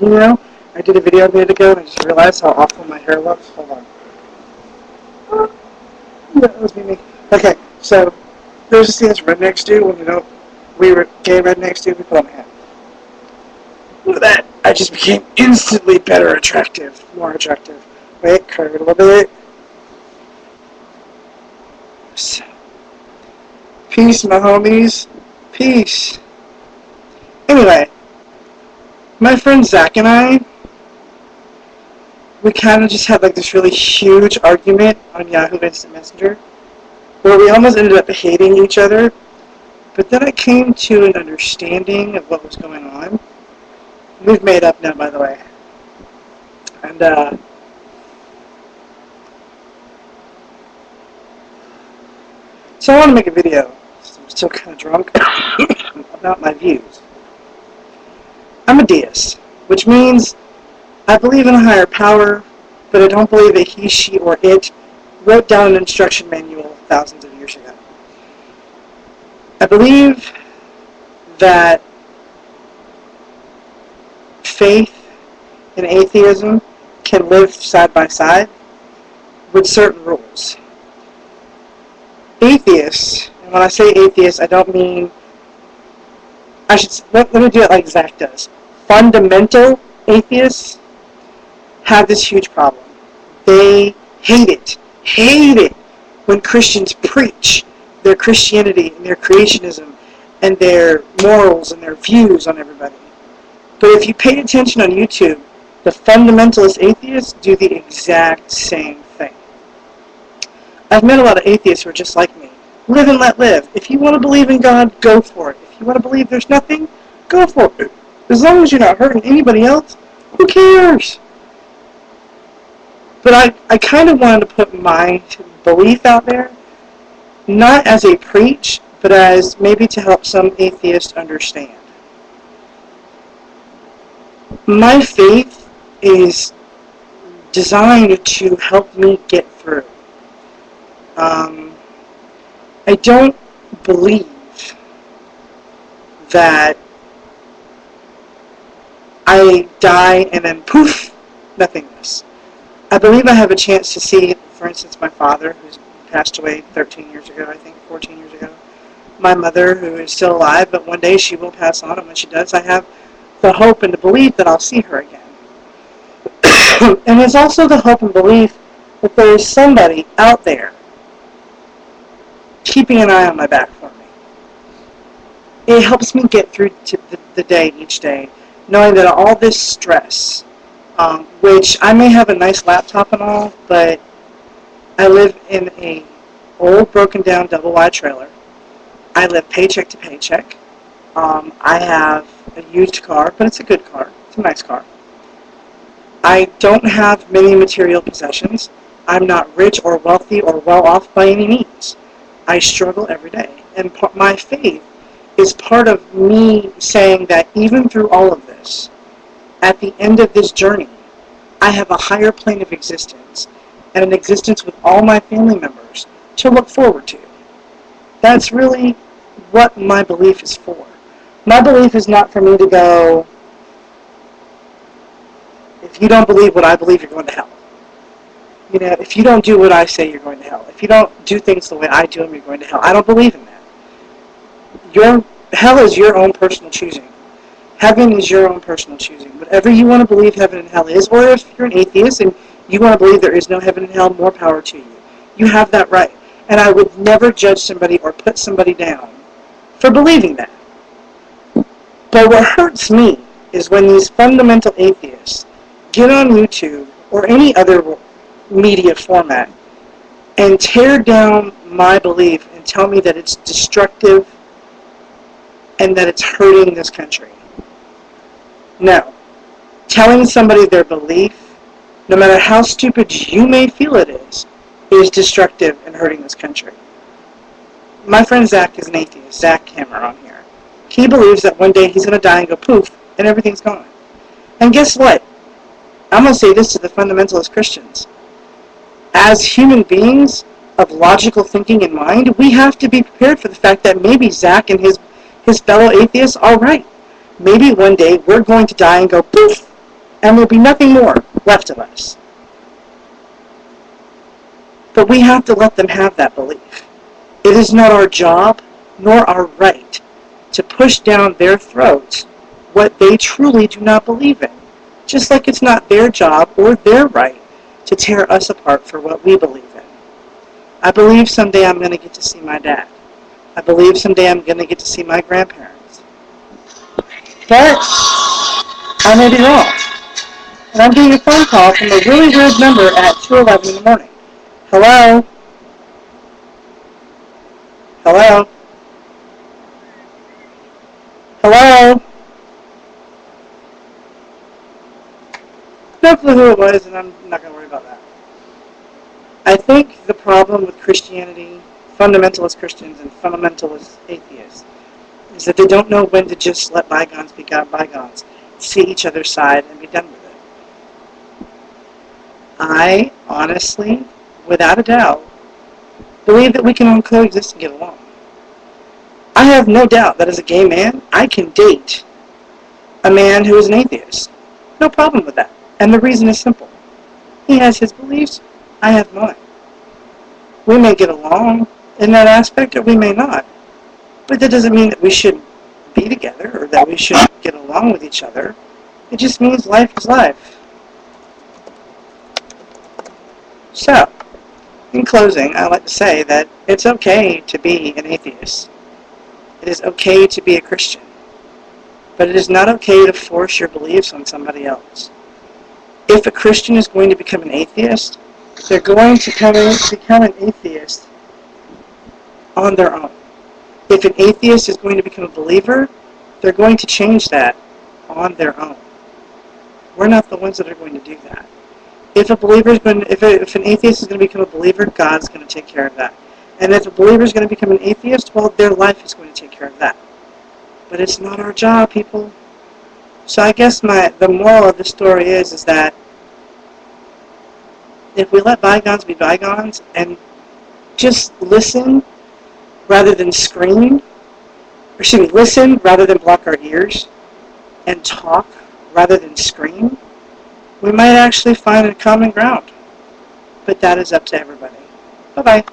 You know, I did a video a minute ago and I just realized how awful my hair looks. Hold on. Yeah, that was me. Okay, so there's this thing that's rednecks do when, you know, we were gay rednecks do, we put on a hat. With that, I just became instantly better attractive, more attractive. Wait, curve it a little bit. Peace, my homies. Peace. Anyway, my friend Zach and I, we kind of just had like this really huge argument on Yahoo Instant Messenger, where we almost ended up hating each other. But then I came to an understanding of what was going on. We've made up now, by the way. And, so I want to make a video, I'm still kind of drunk, about my views. I'm a deist, which means I believe in a higher power, but I don't believe that he, she, or it wrote down an instruction manual thousands of years ago. I believe that faith and atheism can live side by side with certain rules. Atheists, and when I say atheist, I don't mean, let me do it like Zach does. Fundamental atheists have this huge problem. They hate it when Christians preach their Christianity and their creationism and their morals and their views on everybody. But if you pay attention on YouTube, the fundamentalist atheists do the exact same thing. I've met a lot of atheists who are just like me. Live and let live. If you want to believe in God, go for it. If you want to believe there's nothing, go for it. As long as you're not hurting anybody else, who cares? But I kind of wanted to put my belief out there, not as a preach, but as maybe to help some atheists understand. My faith is designed to help me get through. I don't believe that I die and then poof, nothingness. I believe I have a chance to see, for instance, my father, who's passed away 13 years ago, I think, 14 years ago. My mother, who is still alive, but one day she will pass on, and when she does, I have the hope and the belief that I'll see her again. And there's also the hope and belief that there is somebody out there keeping an eye on my back for me. It helps me get through to the day each day, knowing that all this stress, which I may have a nice laptop and all, but I live in a old, broken down, double wide trailer. I live paycheck to paycheck. I have a used car, but it's a good car. It's a nice car. I don't have many material possessions. I'm not rich or wealthy or well off by any means. I struggle every day. And my faith is part of me saying that even through all of this, at the end of this journey, I have a higher plane of existence and an existence with all my family members to look forward to. That's really what my belief is for. My belief is not for me to go, if you don't believe what I believe, you're going to hell. You know, if you don't do what I say, you're going to hell. If you don't do things the way I do them, you're going to hell. I don't believe in that. Hell is your own personal choosing. Heaven is your own personal choosing. Whatever you want to believe heaven and hell is, or if you're an atheist and you want to believe there is no heaven and hell, more power to you. You have that right. And I would never judge somebody or put somebody down for believing that. But what hurts me is when these fundamental atheists get on YouTube or any other media format and tear down my belief and tell me that it's destructive and that it's hurting this country. No. Telling somebody their belief, no matter how stupid you may feel it is destructive and hurting this country. My friend Zach is an atheist, ZackHammer on here. He believes that one day he's going to die and go poof, and everything's gone. And guess what? I'm going to say this to the fundamentalist Christians. As human beings of logical thinking in mind, we have to be prepared for the fact that maybe Zach and his fellow atheists are right. Maybe one day we're going to die and go poof, and there'll be nothing more left of us. But we have to let them have that belief. It is not our job nor our right to push down their throats what they truly do not believe in, just like it's not their job or their right to tear us apart for what we believe in. I believe someday I'm going to get to see my dad. I believe someday I'm going to get to see my grandparents. But I may be wrong. And I'm getting a phone call from a really weird number at 2:11 in the morning. Hello? Hello? Hello? No clue who it was, and I'm not going to worry about that. I think the problem with Christianity, fundamentalist Christians and fundamentalist atheists, is that they don't know when to just let bygones be bygones, see each other's side, and be done with it. I, honestly, without a doubt, believe that we can all coexist and get along. I have no doubt that as a gay man, I can date a man who is an atheist. No problem with that. And the reason is simple. He has his beliefs, I have mine. We may get along in that aspect, or we may not. But that doesn't mean that we should be together, or that we should get along with each other. It just means life is life. So, in closing, I'd like to say that it's okay to be an atheist. It is okay to be a Christian. But it is not okay to force your beliefs on somebody else. If a Christian is going to become an atheist, they're going to become an atheist on their own. If an atheist is going to become a believer, they're going to change that on their own. We're not the ones that are going to do that. If an atheist is going to become a believer, God's going to take care of that. And if a believer is going to become an atheist, well, their life is going to take care of that. But it's not our job, people. So I guess the moral of the story is that if we let bygones be bygones and just listen rather than scream, listen rather than block our ears, and talk rather than scream, we might actually find a common ground. But that is up to everybody. Bye-bye.